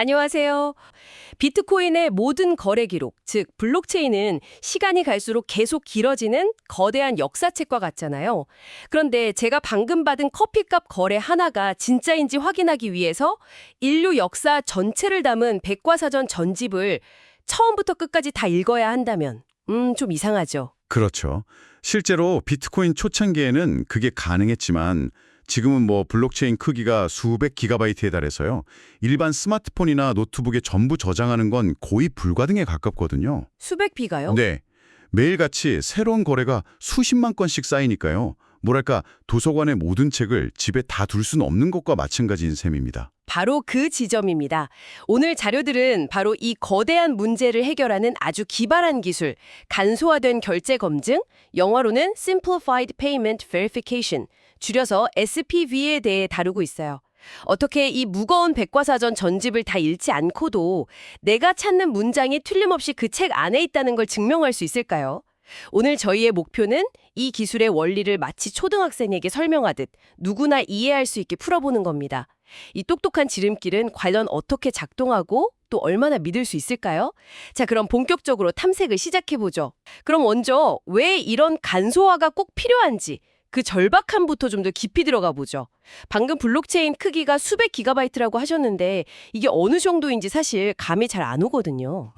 안녕하세요. 비트코인의 모든 거래 기록, 즉 블록체인은 시간이 갈수록 계속 길어지는 거대한 역사책과 같잖아요. 그런데 제가 방금 받은 커피값 거래 하나가 진짜인지 확인하기 위해서 인류 역사 전체를 담은 백과사전 전집을 처음부터 끝까지 다 읽어야 한다면 좀 이상하죠. 그렇죠. 실제로 비트코인 초창기에는 그게 가능했지만 지금은 블록체인 크기가 수백 기가바이트에 달해서요. 일반 스마트폰이나 노트북에 전부 저장하는 건 거의 불가능에 가깝거든요. 수백 비가요? 네. 매일같이 새로운 거래가 수십만 건씩 쌓이니까요. 뭐랄까 도서관의 모든 책을 집에 다 둘 수는 없는 것과 마찬가지인 셈입니다. 바로 그 지점입니다. 오늘 자료들은 바로 이 거대한 문제를 해결하는 아주 기발한 기술, 간소화된 결제 검증, 영어로는 Simplified Payment Verification, 줄여서 SPV에 대해 다루고 있어요. 어떻게 이 무거운 백과사전 전집을 다 읽지 않고도 내가 찾는 문장이 틀림없이 그 책 안에 있다는 걸 증명할 수 있을까요? 오늘 저희의 목표는 이 기술의 원리를 마치 초등학생에게 설명하듯 누구나 이해할 수 있게 풀어보는 겁니다. 이 똑똑한 지름길은 과연 어떻게 작동하고 또 얼마나 믿을 수 있을까요? 자, 그럼 본격적으로 탐색을 시작해보죠. 그럼 먼저 왜 이런 간소화가 꼭 필요한지 그 절박함부터 좀 더 깊이 들어가 보죠. 방금 블록체인 크기가 수백 기가바이트라고 하셨는데 이게 어느 정도인지 사실 감이 잘 안 오거든요.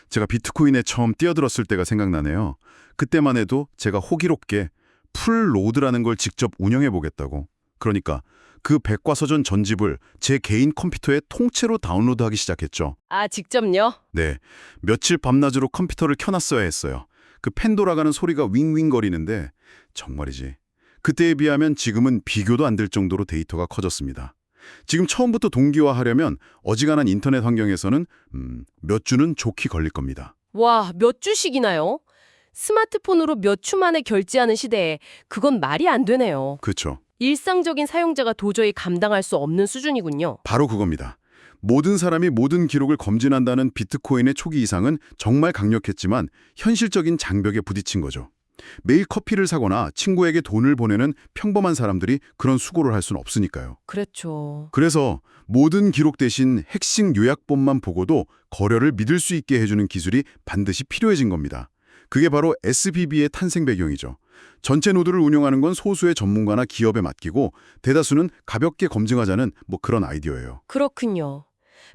제가 비트코인에 처음 뛰어들었을 때가 생각나네요. 그때만 해도 제가 호기롭게 풀로드라는 걸 직접 운영해 보겠다고. 그러니까 그 백과사전 전집을 제 개인 컴퓨터에 통째로 다운로드하기 시작했죠. 아, 직접요? 네, 며칠 밤낮으로 컴퓨터를 켜놨어야 했어요. 그 펜 돌아가는 소리가 윙윙거리는데 정말이지. 그때에 비하면 지금은 비교도 안 될 정도로 데이터가 커졌습니다. 지금 처음부터 동기화하려면 어지간한 인터넷 환경에서는 몇 주는 좋게 걸릴 겁니다. 와, 몇 주씩이나요? 스마트폰으로 몇 주 만에 결제하는 시대에 그건 말이 안 되네요. 그렇죠. 일상적인 사용자가 도저히 감당할 수 없는 수준이군요. 바로 그겁니다. 모든 사람이 모든 기록을 검진한다는 비트코인의 초기 이상은 정말 강력했지만 현실적인 장벽에 부딪힌 거죠. 매일 커피를 사거나 친구에게 돈을 보내는 평범한 사람들이 그런 수고를 할 수는 없으니까요. 그렇죠. 그래서 모든 기록 대신 핵심 요약본만 보고도 거래를 믿을 수 있게 해주는 기술이 반드시 필요해진 겁니다. 그게 바로 SBB의 탄생 배경이죠. 전체 노드를 운영하는 건 소수의 전문가나 기업에 맡기고 대다수는 가볍게 검증하자는 그런 아이디어예요. 그렇군요.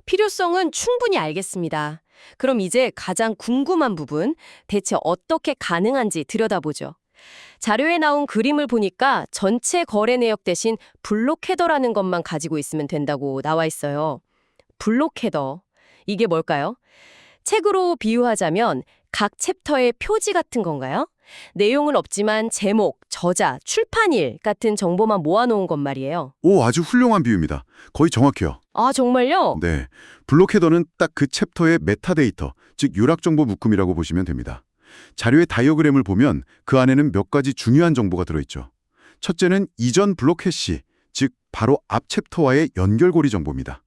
필요성은 충분히 알겠습니다. 그럼 이제 가장 궁금한 부분, 대체 어떻게 가능한지 들여다보죠. 자료에 나온 그림을 보니까 전체 거래 내역 대신 블록 헤더라는 것만 가지고 있으면 된다고 나와 있어요. 블록 헤더. 이게 뭘까요? 책으로 비유하자면 각 챕터의 표지 같은 건가요? 내용은 없지만 제목, 저자, 출판일 같은 정보만 모아놓은 것 말이에요. 오, 아주 훌륭한 비유입니다. 거의 정확해요. 아, 정말요? 네, 블록 헤더는 딱 그 챕터의 메타데이터, 즉 요락정보 묶음이라고 보시면 됩니다. 자료의 다이어그램을 보면 그 안에는 몇 가지 중요한 정보가 들어있죠. 첫째는 이전 블록 해시, 즉 바로 앞 챕터와의 연결고리 정보입니다.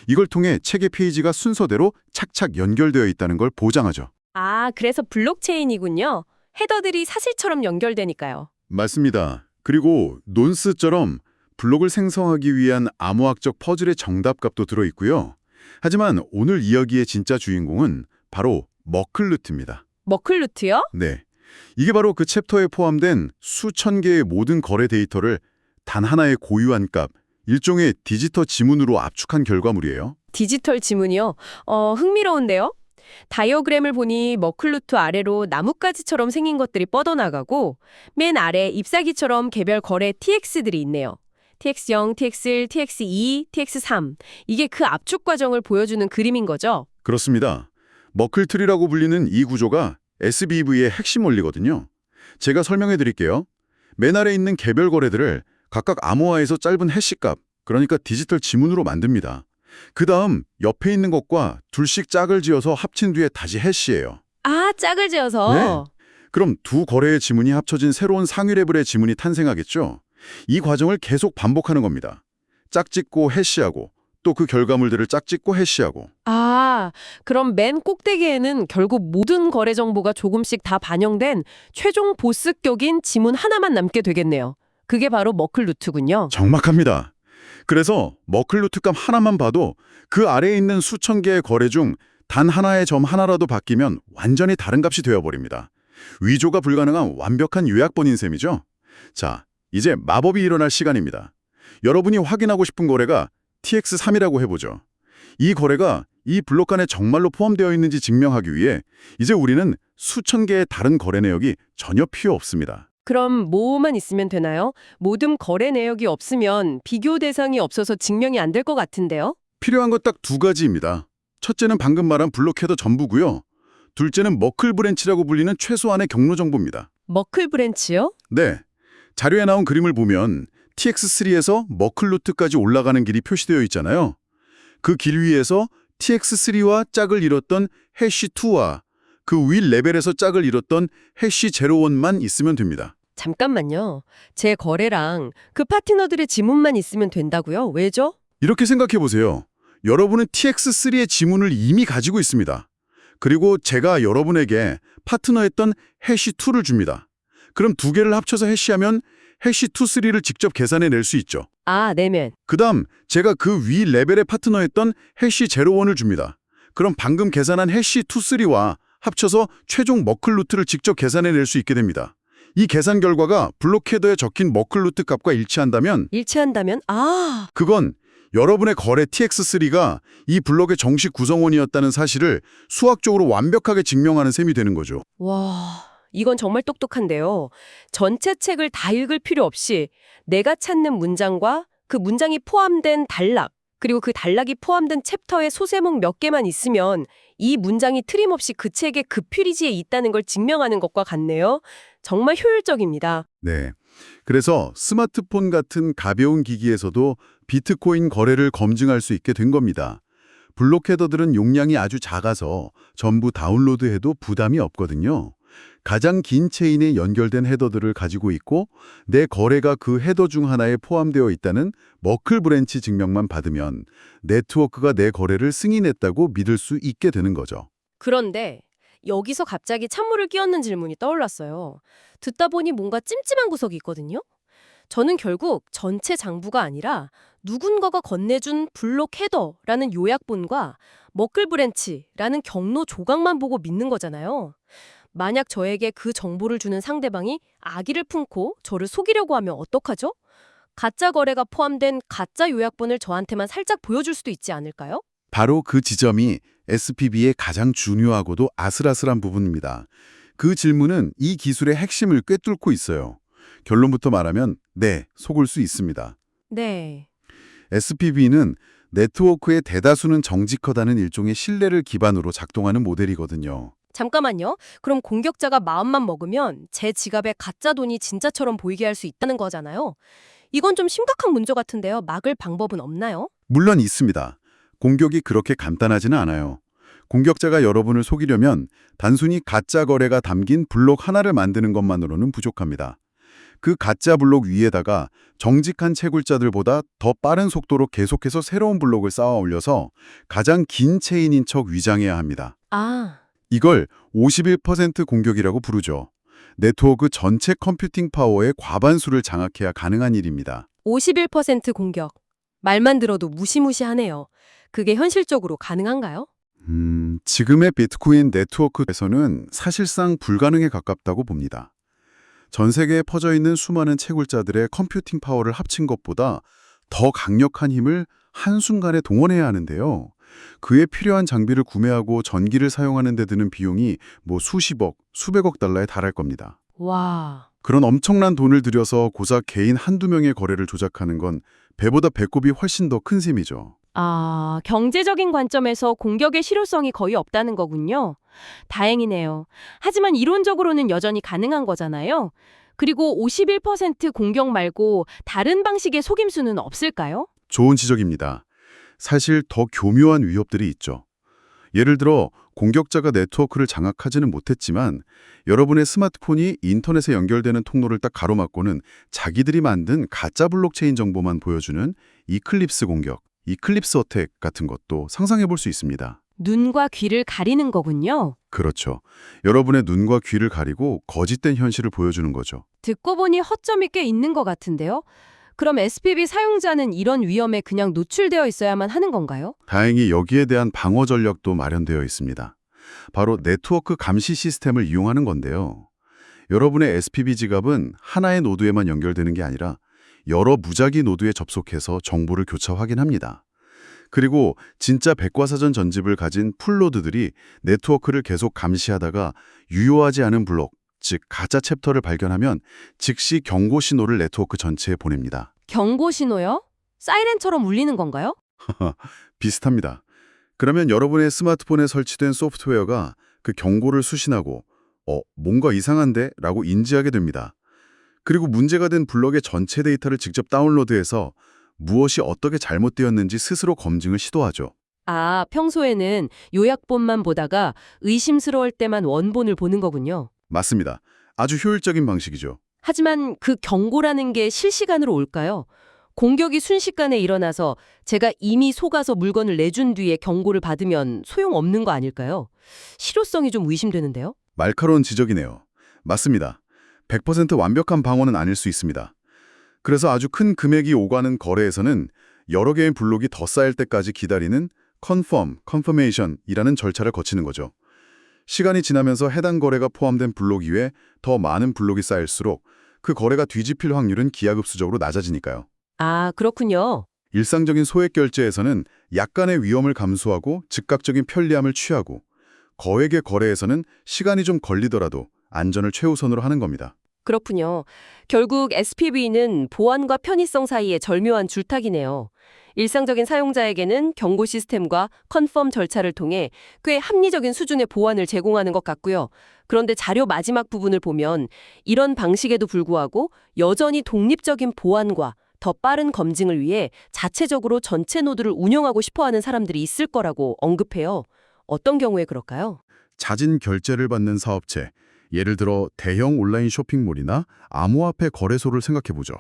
이걸 통해 책의 페이지가 순서대로 착착 연결되어 있다는 걸 보장하죠. 아, 그래서 블록체인이군요. 헤더들이 사실처럼 연결되니까요. 맞습니다. 그리고 논스처럼 블록을 생성하기 위한 암호학적 퍼즐의 정답값도 들어있고요. 하지만 오늘 이야기의 진짜 주인공은 바로 머클루트입니다. 머클루트요? 네, 이게 바로 그 챕터에 포함된 수천 개의 모든 거래 데이터를 단 하나의 고유한 값, 일종의 디지털 지문으로 압축한 결과물이에요. 디지털 지문이요? 흥미로운데요? 다이어그램을 보니 머클루트 아래로 나뭇가지처럼 생긴 것들이 뻗어나가고 맨 아래 잎사귀처럼 개별 거래 TX들이 있네요. TX0, TX1, TX2, TX3. 이게 그 압축 과정을 보여주는 그림인 거죠? 그렇습니다. 머클트리라고 불리는 이 구조가 SBV의 핵심 원리거든요. 제가 설명해 드릴게요. 맨 아래 있는 개별 거래들을 각각 암호화해서 짧은 해시값, 그러니까 디지털 지문으로 만듭니다. 그 다음 옆에 있는 것과 둘씩 짝을 지어서 합친 뒤에 다시 해시예요. 아, 짝을 지어서? 그럼 두 거래의 지문이 합쳐진 새로운 상위 레벨의 지문이 탄생하겠죠? 이 과정을 계속 반복하는 겁니다. 짝 찍고 해시하고 또 그 결과물들을 짝 찍고 해시하고. 아, 그럼 맨 꼭대기에는 결국 모든 거래 정보가 조금씩 다 반영된 최종 보스격인 지문 하나만 남게 되겠네요. 그게 바로 머클루트군요. 정확합니다. 그래서 머클루트 값 하나만 봐도 그 아래에 있는 수천 개의 거래 중 단 하나의 점 하나라도 바뀌면 완전히 다른 값이 되어버립니다. 위조가 불가능한 완벽한 요약본인 셈이죠. 자, 이제 마법이 일어날 시간입니다. 여러분이 확인하고 싶은 거래가 TX3이라고 해보죠. 이 거래가 이 블록 안에 정말로 포함되어 있는지 증명하기 위해 이제 우리는 수천 개의 다른 거래 내역이 전혀 필요 없습니다. 그럼 뭐만 있으면 되나요? 모든 거래 내역이 없으면 비교 대상이 없어서 증명이 안 될 것 같은데요? 필요한 건 딱 두 가지입니다. 첫째는 방금 말한 블록 헤더 전부고요. 둘째는 머클 브랜치라고 불리는 최소한의 경로 정보입니다. 머클 브랜치요? 네, 자료에 나온 그림을 보면 TX3에서 머클루트까지 올라가는 길이 표시되어 있잖아요. 그 길 위에서 TX3와 짝을 이뤘던 해시2와 그 위 레벨에서 짝을 이뤘던 해시01만 있으면 됩니다. 잠깐만요. 제 거래랑 그 파트너들의 지문만 있으면 된다고요? 왜죠? 이렇게 생각해 보세요. 여러분은 TX3의 지문을 이미 가지고 있습니다. 그리고 제가 여러분에게 파트너했던 해시2를 줍니다. 그럼 두 개를 합쳐서 해시하면 해시2, 3를 직접 계산해낼 수 있죠. 아, 내면. 그다음 제가 그 위 레벨의 파트너였던 해시01을 줍니다. 그럼 방금 계산한 해시2, 3와 합쳐서 최종 머클루트를 직접 계산해낼 수 있게 됩니다. 이 계산 결과가 블록 헤더에 적힌 머클루트 값과 일치한다면 일치한다면? 아, 그건 여러분의 거래 TX3가 이 블록의 정식 구성원이었다는 사실을 수학적으로 완벽하게 증명하는 셈이 되는 거죠. 와, 이건 정말 똑똑한데요. 전체 책을 다 읽을 필요 없이 내가 찾는 문장과 그 문장이 포함된 단락, 그리고 그 단락이 포함된 챕터의 소제목 몇 개만 있으면 이 문장이 틀림없이 그 책의 그 페이지에 있다는 걸 증명하는 것과 같네요. 정말 효율적입니다. 네. 그래서 스마트폰 같은 가벼운 기기에서도 비트코인 거래를 검증할 수 있게 된 겁니다. 블록 헤더들은 용량이 아주 작아서 전부 다운로드해도 부담이 없거든요. 가장 긴 체인에 연결된 헤더들을 가지고 있고 내 거래가 그 헤더 중 하나에 포함되어 있다는 머클 브랜치 증명만 받으면 네트워크가 내 거래를 승인했다고 믿을 수 있게 되는 거죠. 그런데 여기서 갑자기 찬물을 끼얹는 질문이 떠올랐어요. 듣다 보니 뭔가 찜찜한 구석이 있거든요. 저는 결국 전체 장부가 아니라 누군가가 건네준 블록 헤더라는 요약본과 머클 브랜치라는 경로 조각만 보고 믿는 거잖아요. 만약 저에게 그 정보를 주는 상대방이 악의를 품고 저를 속이려고 하면 어떡하죠? 가짜 거래가 포함된 가짜 요약본을 저한테만 살짝 보여줄 수도 있지 않을까요? 바로 그 지점이 SPB의 가장 중요하고도 아슬아슬한 부분입니다. 그 질문은 이 기술의 핵심을 꿰뚫고 있어요. 결론부터 말하면 네, 속을 수 있습니다. 네. SPB는 네트워크의 대다수는 정직하다는 일종의 신뢰를 기반으로 작동하는 모델이거든요. 잠깐만요. 그럼 공격자가 마음만 먹으면 제 지갑에 가짜 돈이 진짜처럼 보이게 할 수 있다는 거잖아요. 이건 좀 심각한 문제 같은데요. 막을 방법은 없나요? 물론 있습니다. 공격이 그렇게 간단하지는 않아요. 공격자가 여러분을 속이려면 단순히 가짜 거래가 담긴 블록 하나를 만드는 것만으로는 부족합니다. 그 가짜 블록 위에다가 정직한 채굴자들보다 더 빠른 속도로 계속해서 새로운 블록을 쌓아 올려서 가장 긴 체인인 척 위장해야 합니다. 아, 이걸 51% 공격이라고 부르죠. 네트워크 전체 컴퓨팅 파워의 과반수를 장악해야 가능한 일입니다. 51% 공격. 말만 들어도 무시무시하네요. 그게 현실적으로 가능한가요? 지금의 비트코인 네트워크에서는 사실상 불가능에 가깝다고 봅니다. 전 세계에 퍼져 있는 수많은 채굴자들의 컴퓨팅 파워를 합친 것보다 더 강력한 힘을 한순간에 동원해야 하는데요. 그에 필요한 장비를 구매하고 전기를 사용하는 데 드는 비용이 수십억, 수백억 달러에 달할 겁니다. 와, 그런 엄청난 돈을 들여서 고작 개인 한두 명의 거래를 조작하는 건 배보다 배꼽이 훨씬 더 큰 셈이죠. 아, 경제적인 관점에서 공격의 실효성이 거의 없다는 거군요. 다행이네요. 하지만 이론적으로는 여전히 가능한 거잖아요. 그리고 51% 공격 말고 다른 방식의 속임수는 없을까요? 좋은 지적입니다. 사실 더 교묘한 위협들이 있죠. 예를 들어 공격자가 네트워크를 장악하지는 못했지만 여러분의 스마트폰이 인터넷에 연결되는 통로를 딱 가로막고는 자기들이 만든 가짜 블록체인 정보만 보여주는 이클립스 공격, 이클립스 어택 같은 것도 상상해 볼 수 있습니다. 눈과 귀를 가리는 거군요. 그렇죠. 여러분의 눈과 귀를 가리고 거짓된 현실을 보여주는 거죠. 듣고 보니 허점이 꽤 있는 것 같은데요. 그럼 SPV 사용자는 이런 위험에 그냥 노출되어 있어야만 하는 건가요? 다행히 여기에 대한 방어 전략도 마련되어 있습니다. 바로 네트워크 감시 시스템을 이용하는 건데요. 여러분의 SPV 지갑은 하나의 노드에만 연결되는 게 아니라 여러 무작위 노드에 접속해서 정보를 교차 확인합니다. 그리고 진짜 백과사전 전집을 가진 풀노드들이 네트워크를 계속 감시하다가 유효하지 않은 블록, 즉 가짜 챕터를 발견하면 즉시 경고 신호를 네트워크 전체에 보냅니다. 경고 신호요? 사이렌처럼 울리는 건가요? 비슷합니다. 그러면 여러분의 스마트폰에 설치된 소프트웨어가 그 경고를 수신하고 뭔가 이상한데? 라고 인지하게 됩니다. 그리고 문제가 된 블럭의 전체 데이터를 직접 다운로드해서 무엇이 어떻게 잘못되었는지 스스로 검증을 시도하죠. 아, 평소에는 요약본만 보다가 의심스러울 때만 원본을 보는 거군요. 맞습니다. 아주 효율적인 방식이죠. 하지만 그 경고라는 게 실시간으로 올까요? 공격이 순식간에 일어나서 제가 이미 속아서 물건을 내준 뒤에 경고를 받으면 소용없는 거 아닐까요? 실효성이 좀 의심되는데요. 날카로운 지적이네요. 맞습니다. 100% 완벽한 방어는 아닐 수 있습니다. 그래서 아주 큰 금액이 오가는 거래에서는 여러 개의 블록이 더 쌓일 때까지 기다리는 confirmation이라는 절차를 거치는 거죠. 시간이 지나면서 해당 거래가 포함된 블록 이외에 더 많은 블록이 쌓일수록 그 거래가 뒤집힐 확률은 기하급수적으로 낮아지니까요. 아, 그렇군요. 일상적인 소액 결제에서는 약간의 위험을 감수하고 즉각적인 편리함을 취하고 거액의 거래에서는 시간이 좀 걸리더라도 안전을 최우선으로 하는 겁니다. 그렇군요. 결국 SPV는 보안과 편의성 사이의 절묘한 줄타기네요. 일상적인 사용자에게는 경고 시스템과 컨펌 절차를 통해 꽤 합리적인 수준의 보안을 제공하는 것 같고요. 그런데 자료 마지막 부분을 보면 이런 방식에도 불구하고 여전히 독립적인 보안과 더 빠른 검증을 위해 자체적으로 전체 노드를 운영하고 싶어하는 사람들이 있을 거라고 언급해요. 어떤 경우에 그럴까요? 자진 결제를 받는 사업체, 예를 들어 대형 온라인 쇼핑몰이나 암호화폐 거래소를 생각해보죠.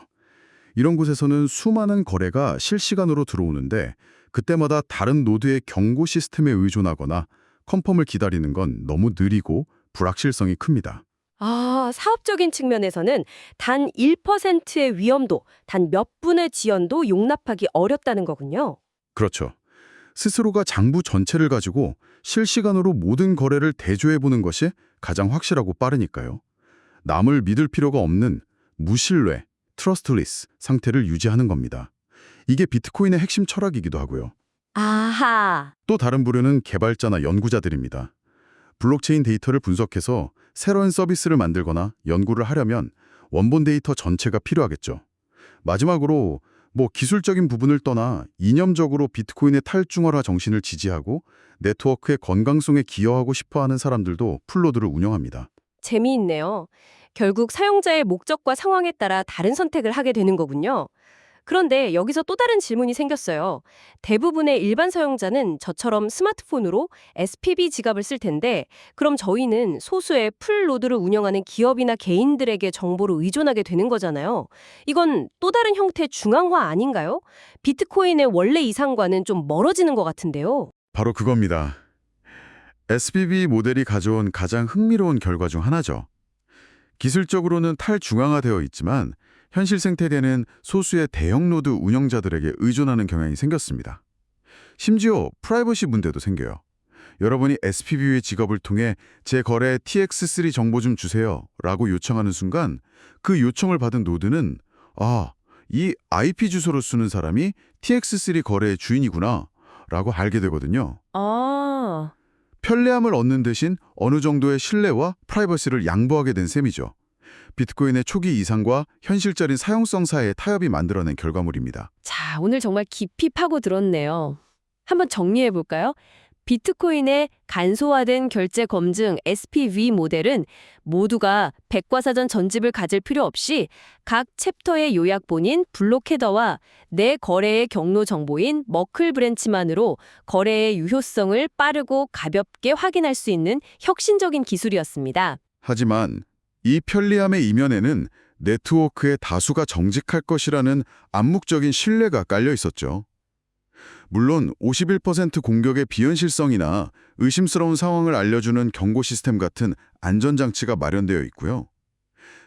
이런 곳에서는 수많은 거래가 실시간으로 들어오는데 그때마다 다른 노드의 경고 시스템에 의존하거나 컨펌을 기다리는 건 너무 느리고 불확실성이 큽니다. 아, 사업적인 측면에서는 단 1%의 위험도, 단 몇 분의 지연도 용납하기 어렵다는 거군요. 그렇죠. 스스로가 장부 전체를 가지고 실시간으로 모든 거래를 대조해보는 것이 가장 확실하고 빠르니까요. 남을 믿을 필요가 없는 무신뢰, 트러스트리스 상태를 유지하는 겁니다. 이게 비트코인의 핵심 철학이기도 하고요. 아하. 또 다른 부류는 개발자나 연구자들입니다. 블록체인 데이터를 분석해서 새로운 서비스를 만들거나 연구를 하려면 원본 데이터 전체가 필요하겠죠. 마지막으로 기술적인 부분을 떠나 이념적으로 비트코인의 탈중앙화 정신을 지지하고 네트워크의 건강성에 기여하고 싶어하는 사람들도 풀노드를 운영합니다. 재미있네요. 결국 사용자의 목적과 상황에 따라 다른 선택을 하게 되는 거군요. 그런데 여기서 또 다른 질문이 생겼어요. 대부분의 일반 사용자는 저처럼 스마트폰으로 SPV 지갑을 쓸 텐데 그럼 저희는 소수의 풀노드를 운영하는 기업이나 개인들에게 정보를 의존하게 되는 거잖아요. 이건 또 다른 형태의 중앙화 아닌가요? 비트코인의 원래 이상과는 좀 멀어지는 것 같은데요. 바로 그겁니다. SPV 모델이 가져온 가장 흥미로운 결과 중 하나죠. 기술적으로는 탈중앙화되어 있지만 현실 생태계는 소수의 대형 노드 운영자들에게 의존하는 경향이 생겼습니다. 심지어 프라이버시 문제도 생겨요. 여러분이 SPV의 직업을 통해 제 거래 TX3 정보 좀 주세요 라고 요청하는 순간 그 요청을 받은 노드는 이 IP 주소로 쓰는 사람이 TX3 거래의 주인이구나 라고 알게 되거든요. 아, 편리함을 얻는 대신 어느 정도의 신뢰와 프라이버시를 양보하게 된 셈이죠. 비트코인의 초기 이상과 현실적인 사용성 사이의 타협이 만들어낸 결과물입니다. 자, 오늘 정말 깊이 파고들었네요. 한번 정리해 볼까요? 비트코인의 간소화된 결제 검증 SPV 모델은 모두가 백과사전 전집을 가질 필요 없이 각 챕터의 요약본인 블록 헤더와 내 거래의 경로 정보인 머클 브랜치만으로 거래의 유효성을 빠르고 가볍게 확인할 수 있는 혁신적인 기술이었습니다. 하지만 이 편리함의 이면에는 네트워크의 다수가 정직할 것이라는 암묵적인 신뢰가 깔려 있었죠. 물론 51% 공격의 비현실성이나 의심스러운 상황을 알려주는 경고 시스템 같은 안전장치가 마련되어 있고요.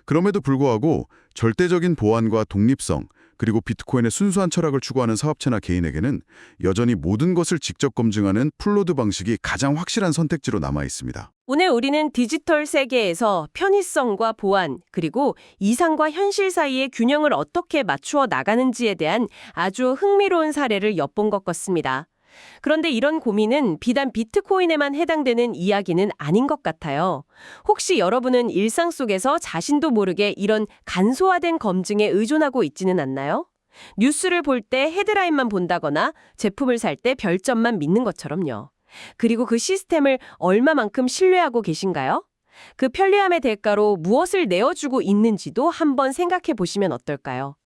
그럼에도 불구하고 절대적인 보안과 독립성, 그리고 비트코인의 순수한 철학을 추구하는 사업체나 개인에게는 여전히 모든 것을 직접 검증하는 풀로드 방식이 가장 확실한 선택지로 남아 있습니다. 오늘 우리는 디지털 세계에서 편의성과 보안, 그리고 이상과 현실 사이의 균형을 어떻게 맞추어 나가는지에 대한 아주 흥미로운 사례를 엿본 것 같습니다. 그런데 이런 고민은 비단 비트코인에만 해당되는 이야기는 아닌 것 같아요. 혹시 여러분은 일상 속에서 자신도 모르게 이런 간소화된 검증에 의존하고 있지는 않나요? 뉴스를 볼 때 헤드라인만 본다거나 제품을 살 때 별점만 믿는 것처럼요. 그리고 그 시스템을 얼마만큼 신뢰하고 계신가요? 그 편리함의 대가로 무엇을 내어주고 있는지도 한번 생각해 보시면 어떨까요?